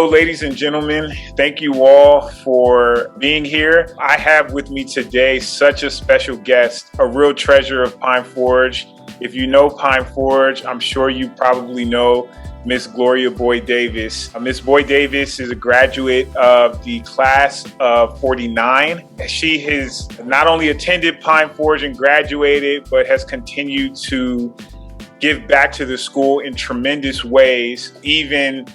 Hello, ladies and gentlemen. Thank you all for being here. I have with me today such a special guest, a real treasure of Pine Forge. If you know Pine Forge, I'm sure you probably know Miss Gloria Boyd Davis. Miss Boyd Davis is a graduate of the class of 49. She has not only attended Pine Forge and graduated, but has continued to give back to the school in tremendous ways, even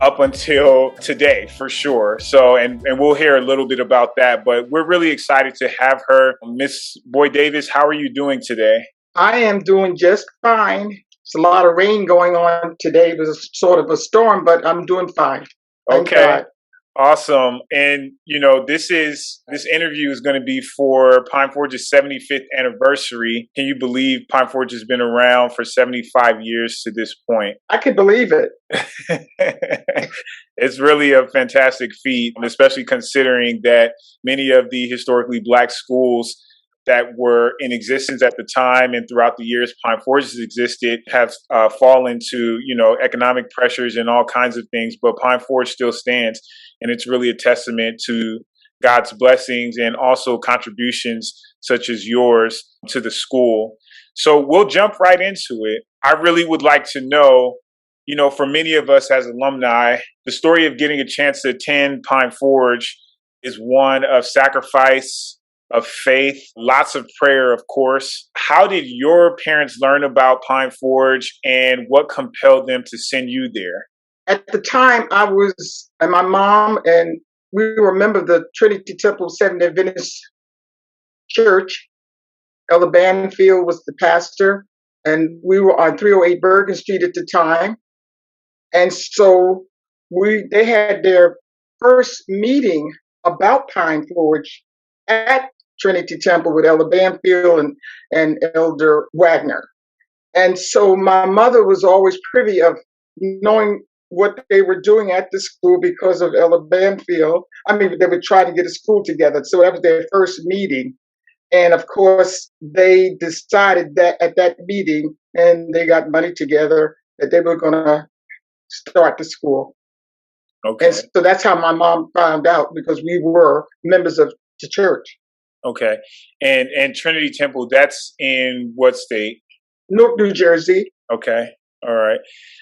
up until today, for sure. So, and we'll hear a little bit about that, but we're really excited to have her. Miss Boyd Davis, how are you doing today? I am doing just fine. It's a lot of rain going on today. It was sort of a storm, but I'm doing fine. Thank God. Awesome. And, this interview is going to be for Pine Forge's 75th anniversary. Can you believe Pine Forge has been around for 75 years to this point? I can believe it. It's really a fantastic feat, especially considering that many of the historically Black schools that were in existence at the time and throughout the years Pine Forge has existed have fallen to, economic pressures and all kinds of things, but Pine Forge still stands. And it's really a testament to God's blessings and also contributions such as yours to the school. So we'll jump right into it. I really would like to know, for many of us as alumni, the story of getting a chance to attend Pine Forge is one of sacrifice, of faith, lots of prayer, of course. How did your parents learn about Pine Forge and what compelled them to send you there? At the time, I was, and my mom, and we were a member of the Trinity Temple Seventh-day Adventist Church. Elder Banfield was the pastor, and we were on 308 Bergen Street at the time. And so they had their first meeting about Pine Forge at Trinity Temple with Elder Banfield and Elder Wagner. And so my mother was always privy of knowing what they were doing at the school because of Elder Banfield. I mean, they would try to get a school together. So that was their first meeting. And of course, they decided that at that meeting, and they got money together, that they were going to start the school. Okay. And so that's how my mom found out, because we were members of the church. Okay. And Trinity Temple, that's in what state? Newark, New Jersey. Okay. All right.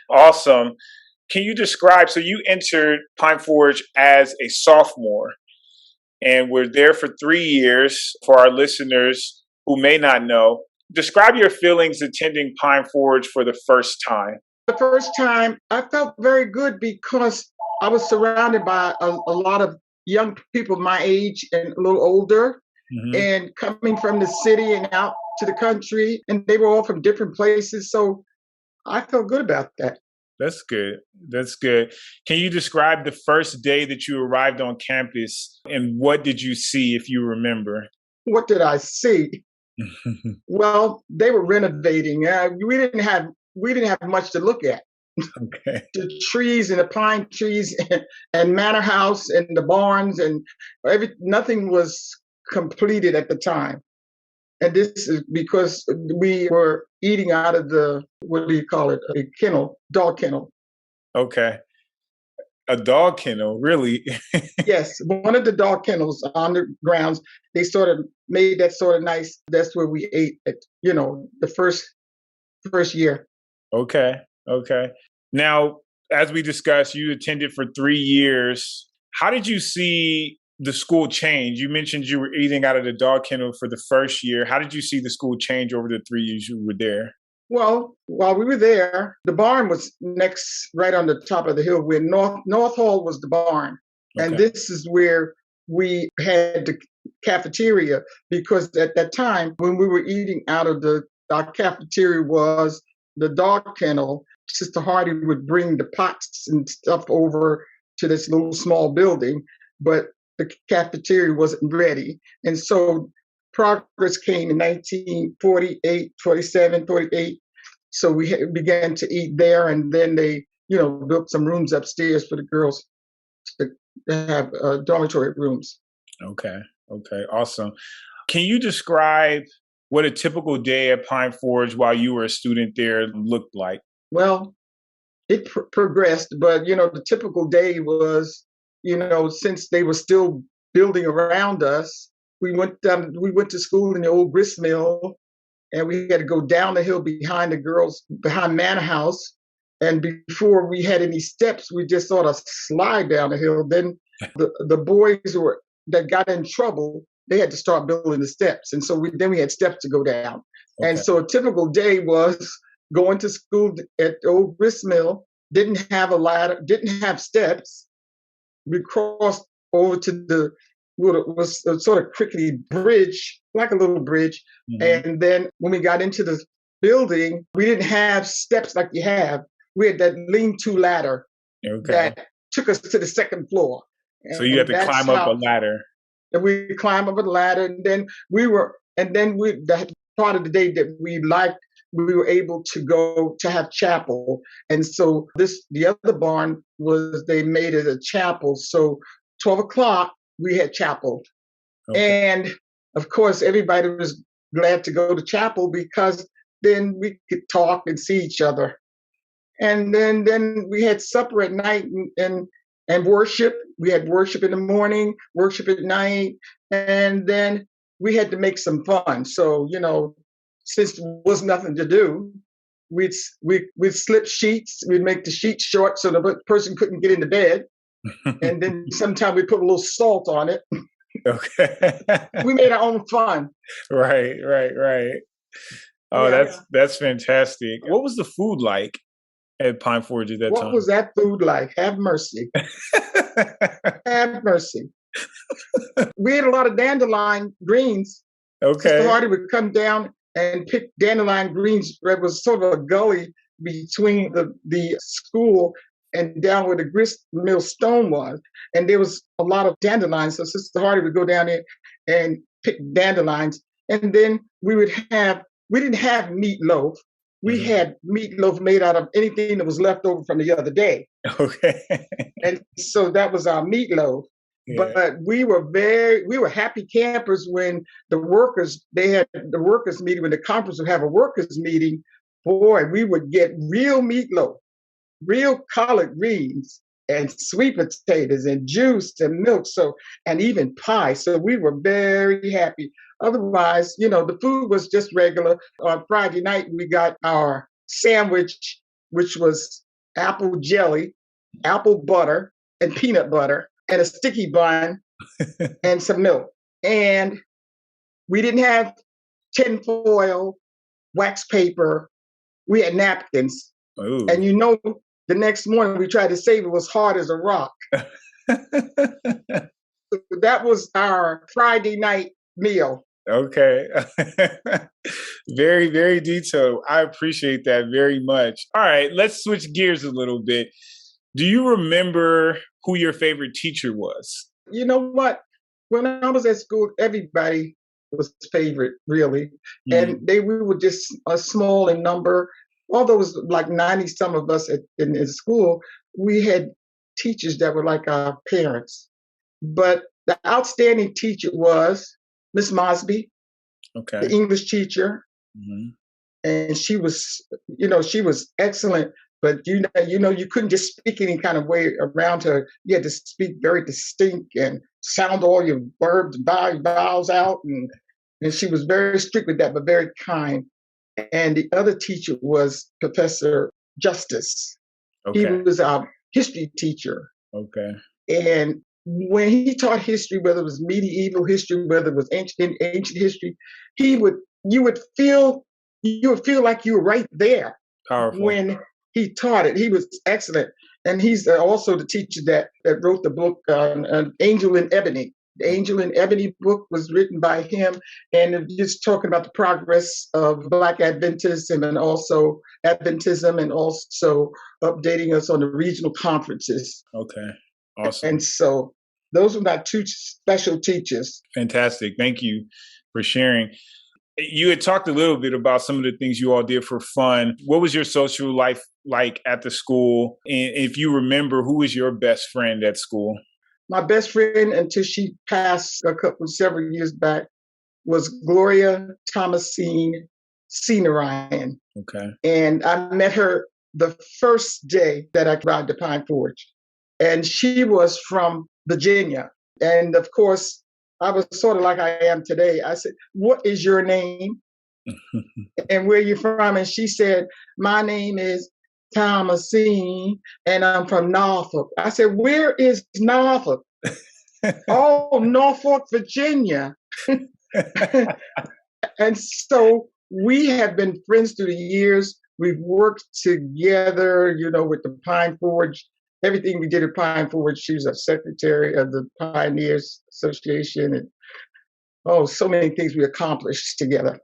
Awesome. Can you describe, so you entered Pine Forge as a sophomore and were there for 3 years. For our listeners who may not know, describe your feelings attending Pine Forge for the first time. The first time I felt very good because I was surrounded by a lot of young people my age and a little older, and coming from the city and out to the country, and they were all from different places. So I felt good about that. That's good. That's good. Can you describe the first day that you arrived on campus and what did you see, if you remember? What did I see? Well, they were renovating. We didn't have much to look at. Okay. The trees and the pine trees and Manor House and the barns and nothing was completed at the time. And this is because we were eating out of the, what do you call it? A kennel, dog kennel. Okay. A dog kennel, really? Yes, one of the dog kennels on the grounds. They sort of made that sort of nice. That's where we ate at, the first year. Okay. Now, as we discussed, you attended for 3 years. How did you see the school change? You mentioned you were eating out of the dog kennel for the first year. How did you see the school change over the 3 years you were there? Well, while we were there, the barn was next, right on the top of the hill, where North Hall was the barn. Okay. And this is where we had the cafeteria, because at that time, when we were eating out of our cafeteria was the dog kennel. Sister Hardy would bring the pots and stuff over to this little small building, but the cafeteria wasn't ready. And so progress came in 1948, 47, 48. So we began to eat there, and then they, built some rooms upstairs for the girls to have dormitory rooms. Okay, awesome. Can you describe what a typical day at Pine Forge while you were a student there looked like? Well, it progressed, but the typical day was, since they were still building around us, we went to school in the old grist mill, and we had to go down the hill behind Manor House. And before we had any steps, we just sort of slide down the hill. Then the boys that got in trouble, they had to start building the steps, and so we had steps to go down. And Okay. so a typical day was going to school at the old grist mill. Didn't have a ladder, didn't have steps. We crossed over to what was a sort of crickety bridge, like a little bridge. Mhm. And then when we got into the building, we didn't have steps like you have. We had that lean-to ladder Okay. that took us to the second floor. So you had And to that's climb up a how ladder. we climbed up a ladder. That part of the day that we were able to go to have chapel. And so the other barn they made it a chapel. So 12 o'clock, we had chapel. Okay. And of course, everybody was glad to go to chapel because then we could talk and see each other. And then we had supper at night and worship. We had worship in the morning, worship at night, and then we had to make some fun. So since there was nothing to do, we'd slip sheets. We'd make the sheets short so the person couldn't get into bed, and then sometimes we put a little salt on it. Okay. We made our own fun. Right, right, right. Oh, Yeah. that's fantastic. What was the food like at Pine Forge at that What was time? that food like? Have mercy. Have mercy. We had a lot of dandelion greens. Sister Okay. Hardy would come down and pick dandelion greens. There was sort of a gully between the school and down where the grist mill stone was. And there was a lot of dandelions. So Sister Hardy would go down there and pick dandelions. And then we didn't have meatloaf. We Mhm. had meatloaf made out of anything that was left over from the other day. Okay. And so that was our meatloaf. Yeah. But we were happy campers when they had the workers meeting, when the conference would have a workers meeting. Boy, we would get real meatloaf, real collard greens, and sweet potatoes and juice and milk. And even pie. So we were very happy. Otherwise, the food was just regular. On Friday night, we got our sandwich, which was apple jelly, apple butter, and peanut butter, and a sticky bun and some milk. And we didn't have tinfoil, wax paper. We had napkins. Ooh. And the next morning we tried to save it was hard as a rock. That was our Friday night meal. Okay. Very, very detailed. I appreciate that very much. All right, let's switch gears a little bit. Do you remember who your favorite teacher was? You know what? When I was at school, everybody was favorite, really. And we were just a small in number. Although it was like 90 some of us in school, we had teachers that were like our parents. But the outstanding teacher was Miss Mosby, Okay. the English teacher. Mhm. And she was excellent. But you couldn't just speak any kind of way around her. You had to speak very distinct and sound all your verbs, vowels out, and she was very strict with that, but very kind. And the other teacher was Professor Justice. He Okay. was our history teacher. Okay. And when he taught history, whether it was medieval history, whether it was ancient history, you would feel like you were right there. Powerful. When he taught it. He was excellent. And he's also the teacher that wrote the book, An Angel in Ebony. The Angel in Ebony book was written by him, and just talking about the progress of Black Adventism and also Adventism, and also updating us on the regional conferences. Okay. Awesome. And so those were my two special teachers. Fantastic. Thank you for sharing. You had talked a little bit about some of the things you all did for fun. What was your social life like at the school? And if you remember, who was your best friend at school? My best friend, until she passed several years back, was Gloria Thomasine Ryan. Okay. And I met her the first day that I arrived to Pine Forge. And she was from Virginia. And of course, I was sort of like I am today. I said, "What is your name? And where you from?" And she said, "My name is Thomasine, and I'm from Norfolk." I said, "Where is Norfolk?" "Oh, Norfolk, Virginia." And so we have been friends through the years. We've worked together, with the Pine Forge. Everything we did at Pine Forge, she was a secretary of the Pioneers Association, and so many things we accomplished together.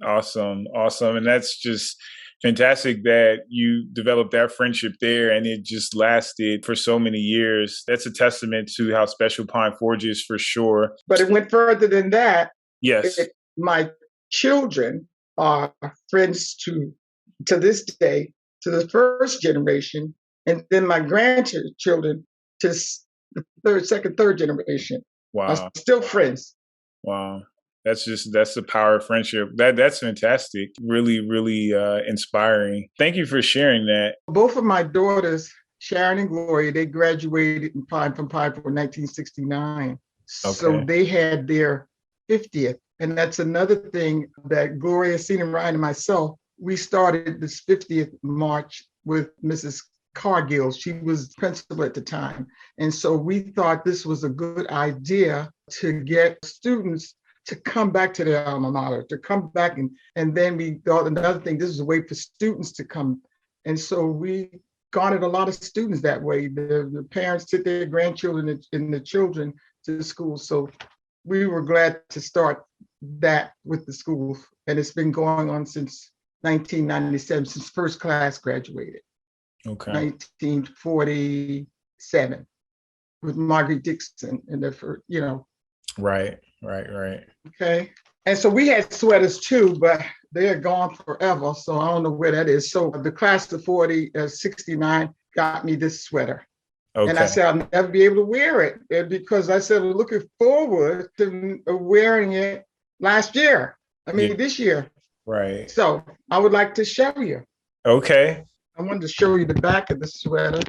Awesome. And that's just fantastic that you developed that friendship there and it just lasted for so many years. That's a testament to how special Pine Forge is for sure. But it went further than that. Yes. My children are friends to this day, to the first generation, and then my grandchildren to the third generation. Wow. Are still friends. Wow. That's the power of friendship. That's fantastic. Really, really inspiring. Thank you for sharing that. Both of my daughters, Sharon and Gloria, they graduated from Pine Forge in 1969. Okay. So they had their 50th. And that's another thing that Gloria, Cena, Ryan, and myself, we started this 50th march with Mrs. Cargill. She was principal at the time. And so we thought this was a good idea to get students to come back to their alma mater, to come back. And then we thought another thing, this is a way for students to come. And so we garnered a lot of students that way. The parents took their grandchildren and the children to the school. So we were glad to start that with the school. And it's been going on since 1997, since first class graduated. Okay. 1947 with Margaret Dixon and the first, Right. Okay. And so we had sweaters too, but they're gone forever. So I don't know where that is. So the class of 69 got me this sweater. Okay. And I said, I'll never be able to wear it because I said, I'm looking forward to wearing it this year. Right. So I would like to show you. Okay. I wanted to show you the back of the sweater.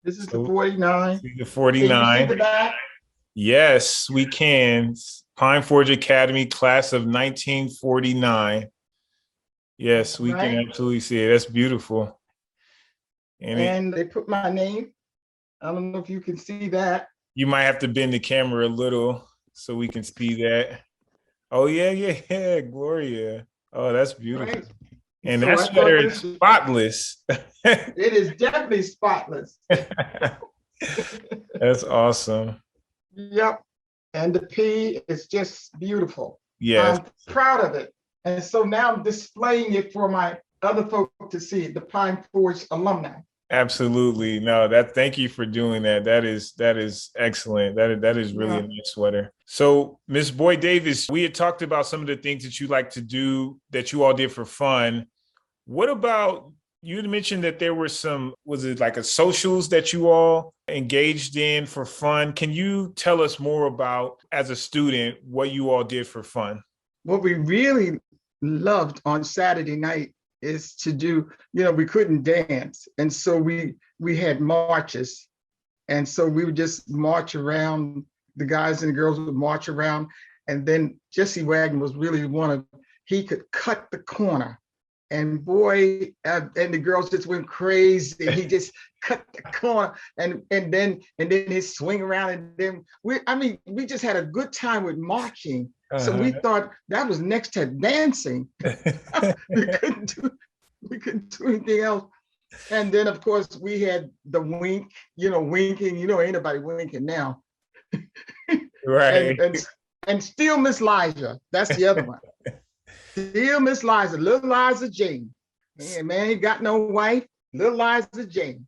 This is the 49. The 49. Can you see the back? Yes, we can. Pine Forge Academy, class of 1949. Yes, we can absolutely see it. That's beautiful. And they put my name. I don't know if you can see that. You might have to bend the camera a little so we can see that. Oh, yeah, Gloria. Oh, that's beautiful. Right. And so that sweater is spotless. It is definitely spotless. That's awesome. Yep. And the P is just beautiful. Yes. I'm proud of it. And so now I'm displaying it for my other folk to see, the Pine Forge alumni. Absolutely. No, thank you for doing that. That is excellent. That is really a nice sweater. So, Ms. Boyd Davis, we had talked about some of the things that you like to do that you all did for fun. What about, you had mentioned that there were was it like a socials that you all engaged in for fun? Can you tell us more about, as a student, what you all did for fun? What we really loved on Saturday night is to do, we couldn't dance. And so we had marches. And so we would just march around, the guys and the girls would march around. And then Jesse Wagner was really he could cut the corner. And boy, and the girls just went crazy. He just cut the corner, and then he swing around, and then we just had a good time with marching. So we thought that was next to dancing. we couldn't do anything else. And then of course we had the winking. Ain't nobody winking now. Right. and still Miss Liza. That's the other one. Still Miss Liza, little Liza Jane. Man, he got no wife, little Liza Jane.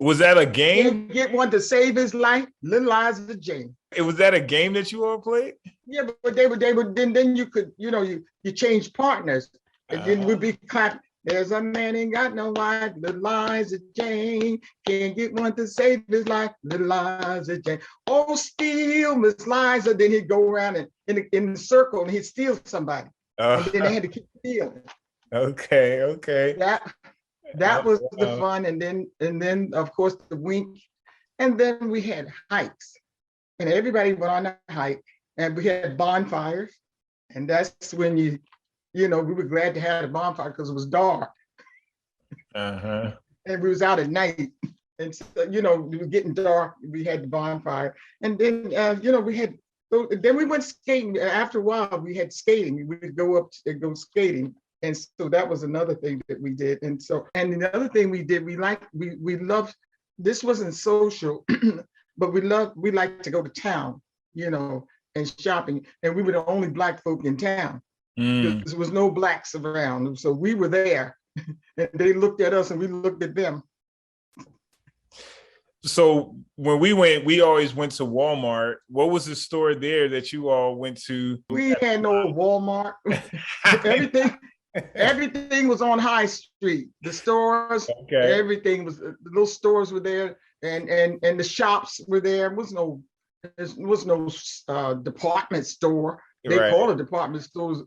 Was that a game? Can't get one to save his life, little Liza Jane. Was that a game that you all played? Yeah, but they would then you could, you change partners. And then we'd be clapping. There's a man ain't got no wife, little Liza Jane. Can't get one to save his life, little Liza Jane. Oh, steal Miss Liza. Then he'd go around in the circle and he'd steal somebody. And then they had to keep stealing. Okay. Okay. That Oh, was the wow. fun, and then of course the wink, and then we had hikes, and everybody went on a hike, and we had bonfires, and that's when we were glad to have a bonfire because it was dark Uh-huh. and we was out at night. And so, it was getting dark. We had the bonfire, and then we had. So then we went skating. After a while, we had skating. We would go up and go skating, and so that was another thing that we did. And the other thing we did, we loved. This wasn't social, but we liked to go to town, and shopping. And we were the only Black folk in town because Mm. there was no Blacks around. So we were there, and they looked at us, and we looked at them. So when we went, we always went to Walmart. What was the store there that you all went to? We had no Walmart. everything everything was on High Street. The stores, Okay. everything was, the little stores were there, and the shops were there. There was no department store. They Right. call it department stores.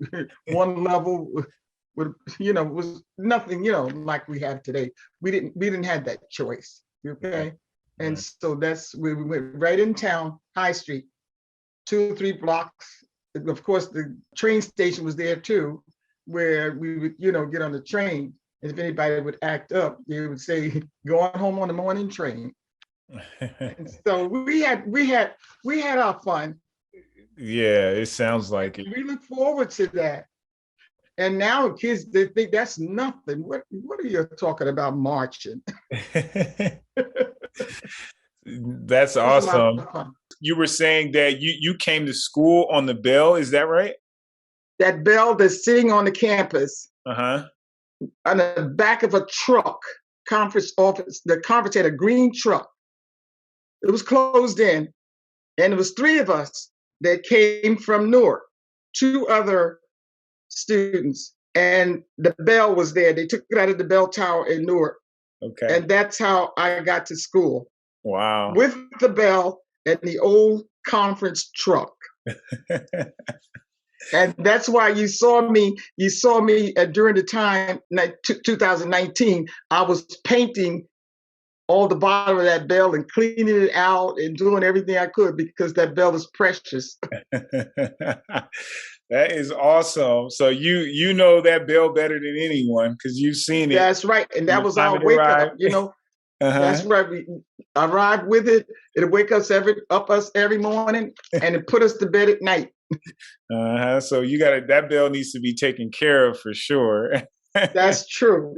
One level with was nothing like we have today. We didn't have that choice. Okay. And Right. so that's where we went, right in town, High Street, 2 or 3 blocks. Of course, the train station was there too, where we would, get on the train. And if anybody would act up, they would say, "Go on home on the morning train." And so we had our fun. Yeah, it sounds like We look forward to that. And now kids, they think that's nothing. What are you talking about marching? it. That's It was a lot awesome. of fun. You were saying that you came to school on the Bell, is that right? That bell that's sitting on the campus Uh-huh. on the back of a truck, conference office. The conference had a green truck. It was closed in, and it was 3 of us that came from Newark, 2 other students, and the bell was there. They took it out of the bell tower in Newark, Okay. and that's how I got to school, Wow. with the bell and the old conference truck. And that's why you saw me during the time 2019. I was painting all the bottom of that bell and cleaning it out and doing everything I could because that bell is precious. That is awesome. So you know that Bell better than anyone because you've seen it That's right. And from that the was time our it wake arrived. up. That's Uh-huh. right. We arrived with it. It'll wake us every morning, and it put us to bed at night. Uh-huh. So that bell needs to be taken care of for sure. That's true.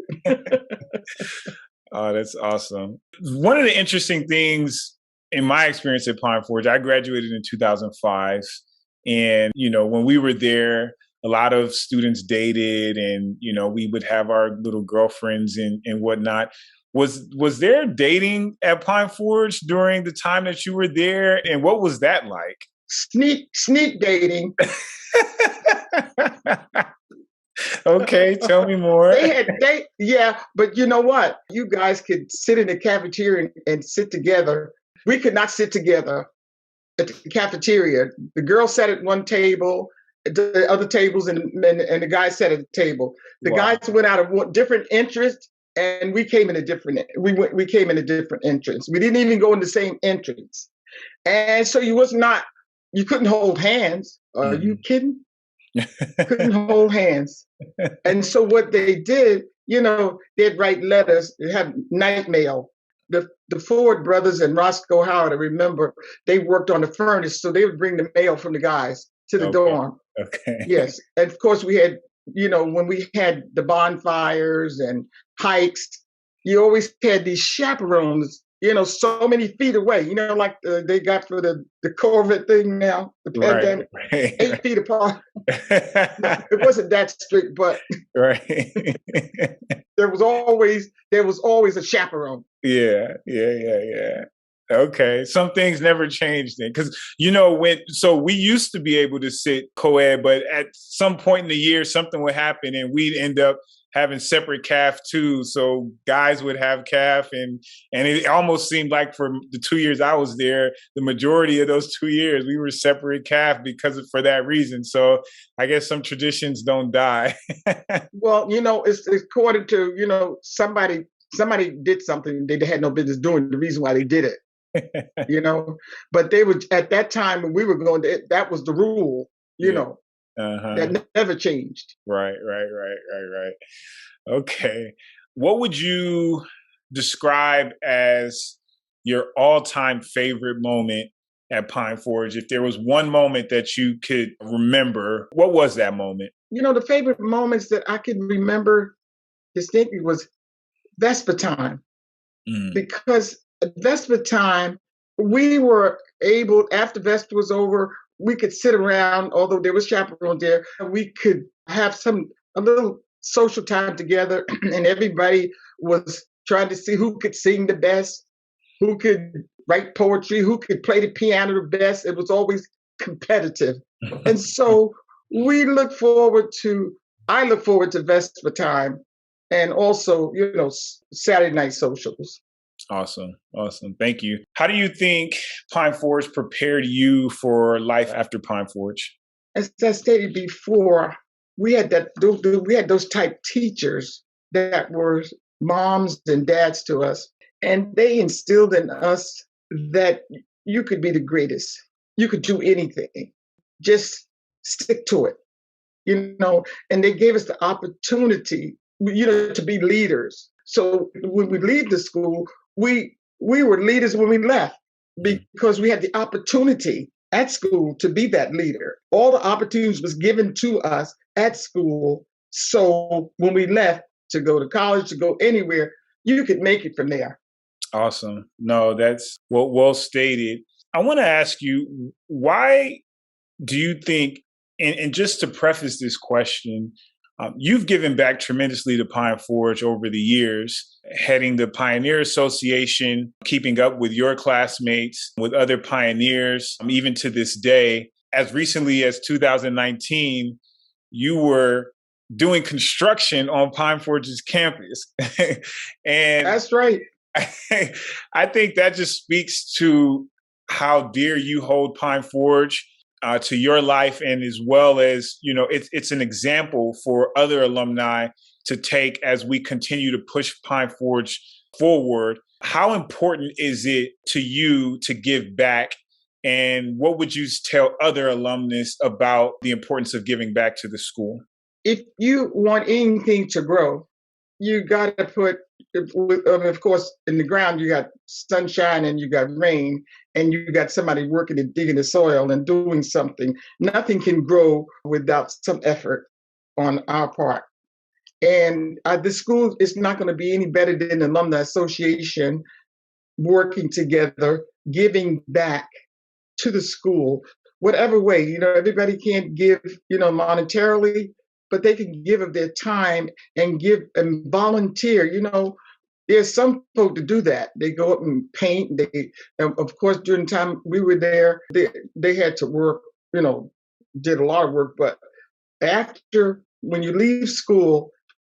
Oh, that's awesome. One of the interesting things in my experience at Pine Forge, I graduated in 2005. And, when we were there, a lot of students dated and, we would have our little girlfriends and whatnot. Was there dating at Pine Forge during the time that you were there? And what was that like? Sneak dating. Okay, tell me more. Yeah, but you know what? You guys could sit in the cafeteria and sit together. We could not sit together at the cafeteria. The girls sat at one table, the other tables, and the guys sat at the table. The Wow. guys went out of different interests, and we came in a different. We came in a different entrance. We didn't even go in the same entrance, and so you couldn't hold hands. Are you kidding? Couldn't hold hands. And so what they did, they'd write letters. They had night mail. The Ford brothers and Roscoe Howard, I remember, they worked on the furnace, so they would bring the mail from the guys to the dorm. Okay. Yes, and of course we had, when we had the bonfires and hikes, you always had these chaperones, so many feet away, like they got for the COVID thing now, the pandemic, Right. 8 feet apart. It wasn't that strict, but Right. there was always a chaperone. Yeah. Okay, some things never changed then, because we used to be able to sit co-ed, but at some point in the year, something would happen, and we'd end up having separate calf too. So guys would have calf, and it almost seemed like for the 2 years I was there, the majority of those 2 years we were separate calf for that reason. So I guess some traditions don't die. Well, it's according to, somebody did something they had no business doing, the reason why they did it. But they would, at that time when we were going to, that was the rule, Yeah. Uh-huh. that never changed. Right. Okay. What would you describe as your all-time favorite moment at Pine Forge? If there was one moment that you could remember, what was that moment? The favorite moments that I could remember distinctly was Vesper time. Because at Vesper time, we were able, after Vesper was over, we could sit around, although there was chaperones there, we could have a little social time together, and everybody was trying to see who could sing the best, who could write poetry, who could play the piano the best. It was always competitive. And so I look forward to Vesper time, and also, Saturday night socials. Awesome. Thank you. How do you think Pine Forge prepared you for life after Pine Forge? As I stated before, we had those type teachers that were moms and dads to us, and they instilled in us that you could be the greatest. You could do anything. Just stick to it, and they gave us the opportunity, to be leaders. So when we leave the school, we were leaders when we left, because we had the opportunity at school to be that leader. All the opportunities was given to us at school. So when we left to go to college, to go anywhere, you could make it from there. Awesome. No, that's well stated. I want to ask you, why do you think, and just to preface this question, you've given back tremendously to Pine Forge over the years, heading the Pioneer Association, keeping up with your classmates, with other pioneers, even to this day. As recently as 2019, you were doing construction on Pine Forge's campus. And that's right. I think that just speaks to how dear you hold Pine Forge to your life, and as well as, it's an example for other alumni to take as we continue to push Pine Forge forward. How important is it to you to give back? And what would you tell other alumnus about the importance of giving back to the school? If you want anything to grow, you got to put, of course, in the ground, you got sunshine and you got rain, and you got somebody working and digging the soil and doing something. Nothing can grow without some effort on our part. And the school is not going to be any better than the Alumni Association working together, giving back to the school, whatever way. Everybody can't give, monetarily, but they can give of their time and give and volunteer. There's some folk to do that. They go up and paint. Of course, during the time we were there, they had to work, did a lot of work. But after, when you leave school,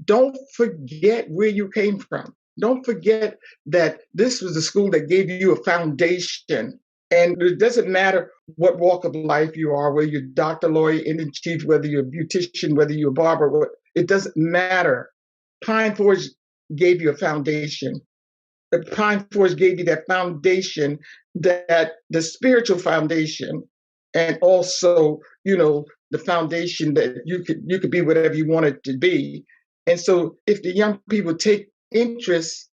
don't forget where you came from. Don't forget that this was the school that gave you a foundation. And it doesn't matter what walk of life you are, whether you're doctor, lawyer, Indian chief, whether you're a beautician, whether you're a barber, it doesn't matter. Pine Forge gave you a foundation. The Pine Forge gave you that foundation, that the spiritual foundation, and also, the foundation that you could be whatever you wanted to be. And so if the young people take interest,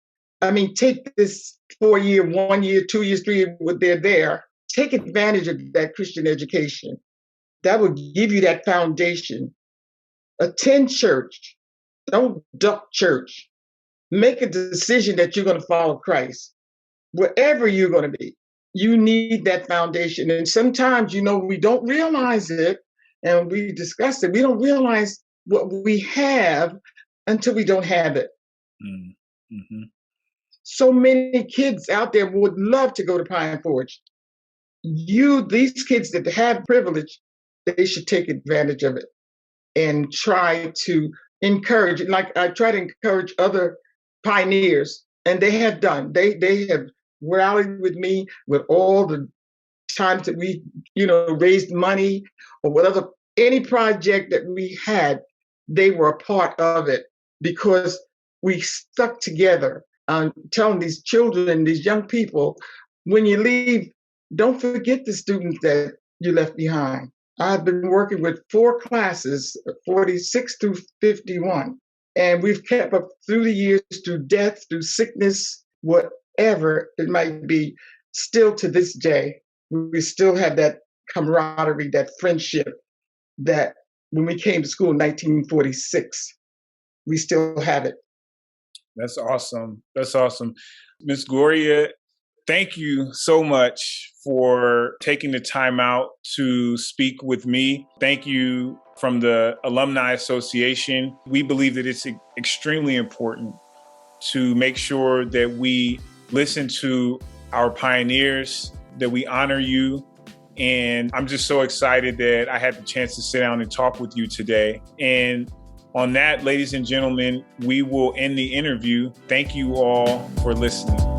take this 4 year, 1 year, 2 years, 3 years, what they're there, take advantage of that Christian education. That will give you that foundation. Attend church. Don't duck church. Make a decision that you're going to follow Christ. Wherever you're going to be, you need that foundation. And sometimes, we don't realize it, and we discussed it. We don't realize what we have until we don't have it. Mm-hmm. So many kids out there would love to go to Pine Forge. These kids that have privilege, they should take advantage of it and try to encourage, like I try to encourage other pioneers, and they have done. They have rallied with me with all the times that we, raised money or whatever, any project that we had, they were a part of it because we stuck together. Telling these children, these young people, when you leave, don't forget the students that you left behind. I've been working with 4 classes, 46 through 51, and we've kept up through the years, through death, through sickness, whatever it might be. Still to this day, we still have that camaraderie, that friendship that when we came to school in 1946, we still have it. That's awesome. That's awesome. Miss Gloria, thank you so much for taking the time out to speak with me. Thank you from the Alumni Association. We believe that it's extremely important to make sure that we listen to our pioneers, that we honor you. And I'm just so excited that I had the chance to sit down and talk with you today. And on that, ladies and gentlemen, we will end the interview. Thank you all for listening.